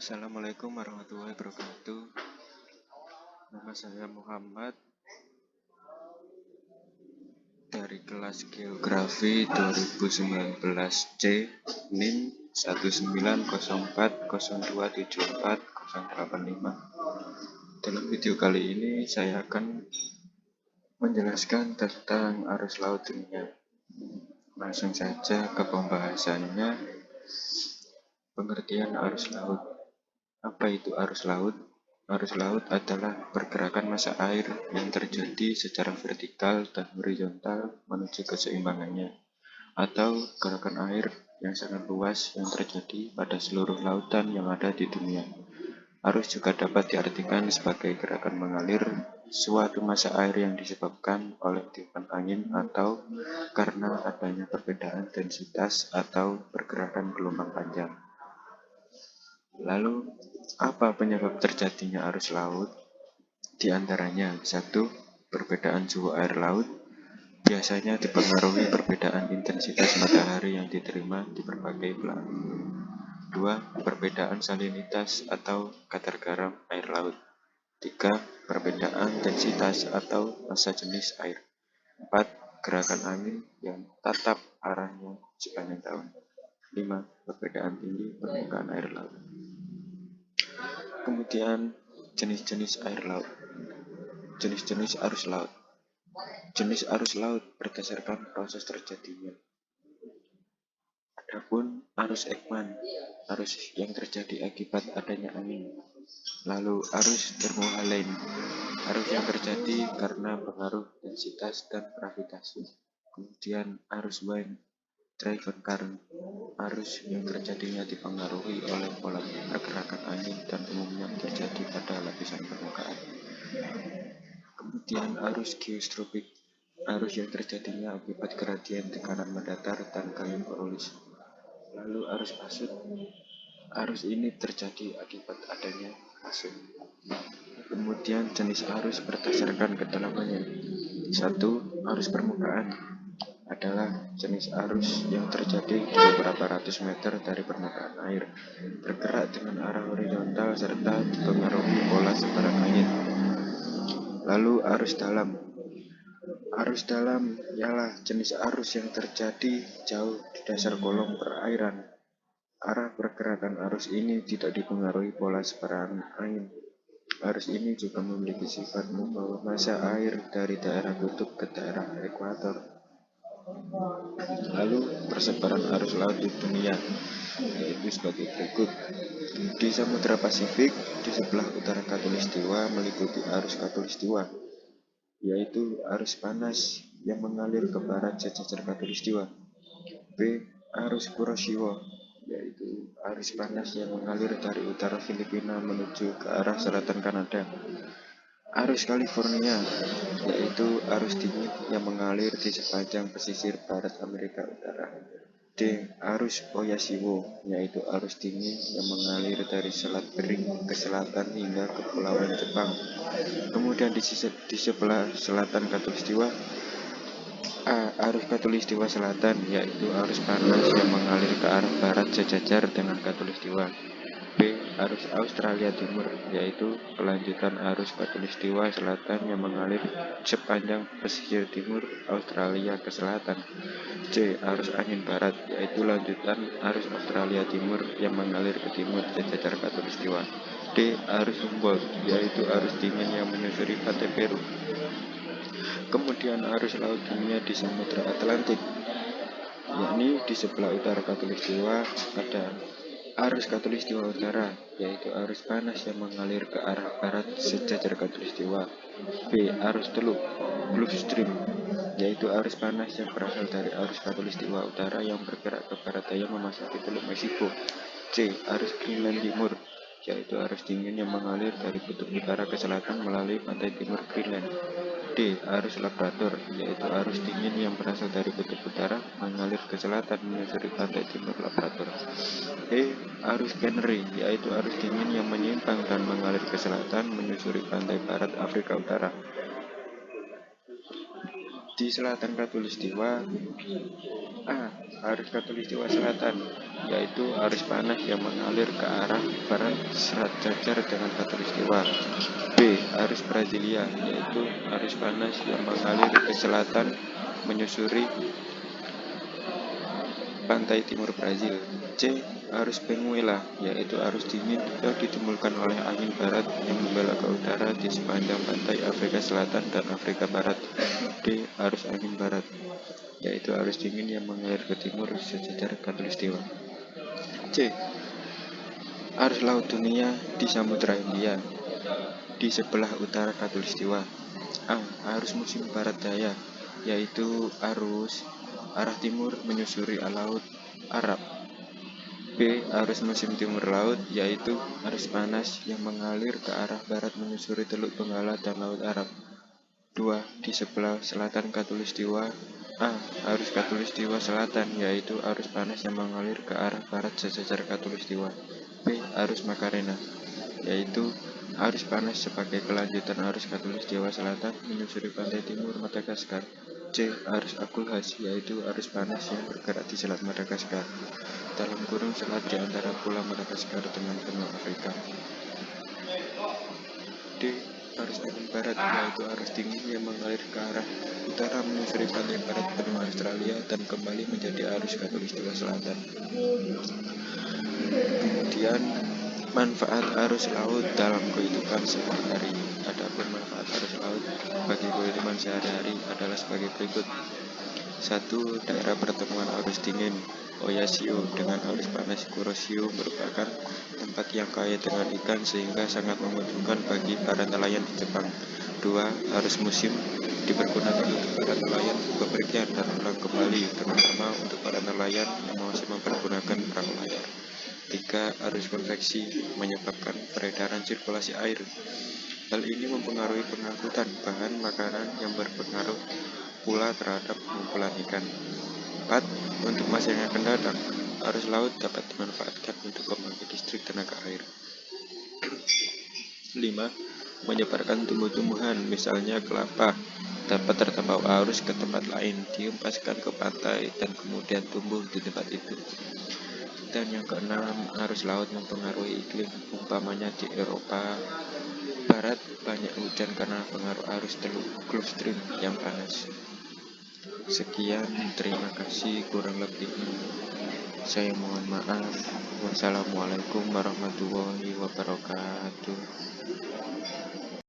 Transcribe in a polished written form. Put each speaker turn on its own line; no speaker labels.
Assalamualaikum warahmatullahi wabarakatuh. Nama saya Muhammad dari kelas Geografi 2019 C NIM 19040274085. Dalam video kali ini saya akan menjelaskan tentang arus laut dunia. Langsung saja ke pembahasannya. Pengertian arus laut. Apa itu arus laut? Arus laut adalah pergerakan massa air yang terjadi secara vertikal dan horizontal menuju keseimbangannya, atau gerakan air yang sangat luas yang terjadi pada seluruh lautan yang ada di dunia. Arus juga dapat diartikan sebagai gerakan mengalir suatu massa air yang disebabkan oleh tiupan angin atau karena adanya perbedaan densitas atau pergerakan gelombang panjang. Lalu, apa penyebab terjadinya arus laut? Di antaranya, 1. Perbedaan suhu air laut biasanya dipengaruhi perbedaan intensitas matahari yang diterima di berbagai belahan. 2. Perbedaan salinitas atau kadar garam air laut. 3. Perbedaan densitas atau massa jenis air. 4. Gerakan angin yang tetap arahnya sepanjang tahun. 5. Perbedaan tinggi permukaan air laut. Kemudian jenis-jenis air laut. Jenis-jenis arus laut. Jenis arus laut berdasarkan proses terjadinya. Adapun arus Ekman, arus yang terjadi akibat adanya angin. Lalu arus Thermohaline, arus yang terjadi karena pengaruh densitas dan gravitasi. Kemudian arus Wind, driven current, arus yang terjadinya dipengaruhi oleh pola pergerakan angin dan umumnya terjadi pada lapisan permukaan. Kemudian arus geostropik, arus yang terjadinya akibat gradien tekanan mendatar dan gaya Coriolis. Lalu arus pasut, arus ini terjadi akibat adanya pasut. Kemudian jenis arus berdasarkan kedalamannya. 1. Arus permukaan adalah jenis arus yang terjadi di beberapa ratus meter dari permukaan air, bergerak dengan arah horizontal serta dipengaruhi pola sebaran angin. Lalu arus dalam. Arus dalam ialah jenis arus yang terjadi jauh di dasar kolom perairan. Arah pergerakan arus ini tidak dipengaruhi pola sebaran angin. Arus ini juga memiliki sifat membawa massa air dari daerah kutub ke daerah ekuator. Lalu persebaran arus laut di dunia yaitu sebagai berikut. Di Samudra Pasifik di sebelah utara Khatulistiwa meliputi arus Khatulistiwa, yaitu arus panas yang mengalir ke barat sejajar Khatulistiwa. B. Arus Kuroshio, yaitu arus panas yang mengalir dari utara Filipina menuju ke arah selatan Kanada. Arus California, yaitu arus dingin yang mengalir di sepanjang pesisir barat Amerika Utara. D. Arus Oyashio, yaitu arus dingin yang mengalir dari Selat Bering ke selatan hingga ke Kepulauan Jepang. Kemudian di sebelah selatan Khatulistiwa, A. Arus Khatulistiwa Selatan, yaitu arus panas yang mengalir ke arah barat sejajar dengan Khatulistiwa. B. Arus Australia Timur, yaitu kelanjutan arus Khatulistiwa Selatan yang mengalir sepanjang pesisir timur Australia ke selatan. C. Arus angin barat, yaitu lanjutan arus Australia Timur yang mengalir ke timur sejajar Khatulistiwa. D. Arus Humboldt, yaitu arus dingin yang menyusuri pantai Peru. Kemudian arus laut dunia di Samudra Atlantik, yakni di sebelah utara Khatulistiwa ada arus Khatulistiwa Utara, yaitu arus panas yang mengalir ke arah barat sejajar Khatulistiwa. B. Arus Teluk, Gulf Stream, yaitu arus panas yang berasal dari arus Khatulistiwa Utara yang bergerak ke barat daya memasuki Teluk Meksiko. C. Arus Greenland Timur, yaitu arus dingin yang mengalir dari kutub utara ke selatan melalui pantai timur Greenland. D. Arus Labrador, yaitu arus dingin yang berasal dari kutub utara mengalir ke selatan menyusuri pantai timur Labrador. E. Arus Canary, yaitu arus dingin yang menyimpang dan mengalir ke selatan menyusuri pantai barat Afrika Utara. Di selatan Katulistiwa, A. Arus Katulistiwa Selatan, yaitu arus panas yang mengalir ke arah barat sejajar dengan Katulistiwa. B. Arus Brasilia, yaitu arus panas yang mengalir ke selatan menyusuri pantai timur Brazil. C. Arus Benguela, yaitu arus dingin yang ditimbulkan oleh angin barat yang membelok ke utara di sepanjang pantai Afrika Selatan dan Afrika Barat. D. Arus angin barat, yaitu arus dingin yang mengalir ke timur sejajar Katulistiwa. C. Arus laut dunia di Samudra Hindia di sebelah utara Katulistiwa. A. Arus musim barat daya, yaitu arus arah timur menyusuri laut Arab. B. Arus musim timur laut, yaitu arus panas yang mengalir ke arah barat menyusuri Teluk Benggala dan Laut Arab. 2. Di sebelah selatan Katulistiwa. A. Arus Katulistiwa Selatan, yaitu arus panas yang mengalir ke arah barat sejajar Katulistiwa. B. Arus Macarena, yaitu arus panas sebagai kelanjutan arus Katulistiwa Selatan menyusuri pantai timur Madagaskar. C. Arus Agulhas, yaitu arus panas yang bergerak di Selat Madagaskar (selat di antara Pulau Madagaskar dengan benua Afrika). D. Arus angin barat, yaitu arus dingin yang mengalir ke arah utara menyusuri pantai barat benua Australia dan kembali menjadi arus Katulistiwa Selatan. Kemudian, manfaat arus laut dalam kehidupan sehari-hari. Adapun manfaat arus laut bagi kehidupan sehari-hari adalah sebagai berikut. 1. Daerah pertemuan arus dingin Oyashio dengan arus panas Kuroshio merupakan tempat yang kaya dengan ikan sehingga sangat menguntungkan bagi para nelayan di Jepang. 2. Arus musim dipergunakan untuk para nelayan bepergian dan pulang kembali, terutama untuk para nelayan yang masih mempergunakan perahu layar. 3. Arus konveksi menyebabkan peredaran sirkulasi air. Hal ini mempengaruhi pengangkutan bahan makanan yang berpengaruh pula terhadap pengumpulan ikan. 4. Untuk masa yang akan datang, arus laut dapat dimanfaatkan untuk pembangkit listrik tenaga air. 5. Menyebarkan tumbuh-tumbuhan, misalnya kelapa, dapat terbawa arus ke tempat lain, dihempaskan ke pantai, dan kemudian tumbuh di tempat itu. Dan yang keenam, arus laut mempengaruhi iklim, umpamanya di Eropa Barat banyak hujan karena pengaruh arus Teluk Gulf Stream yang panas. Sekian, terima kasih, kurang lebihnya saya mohon maaf. Wassalamualaikum warahmatullahi wabarakatuh.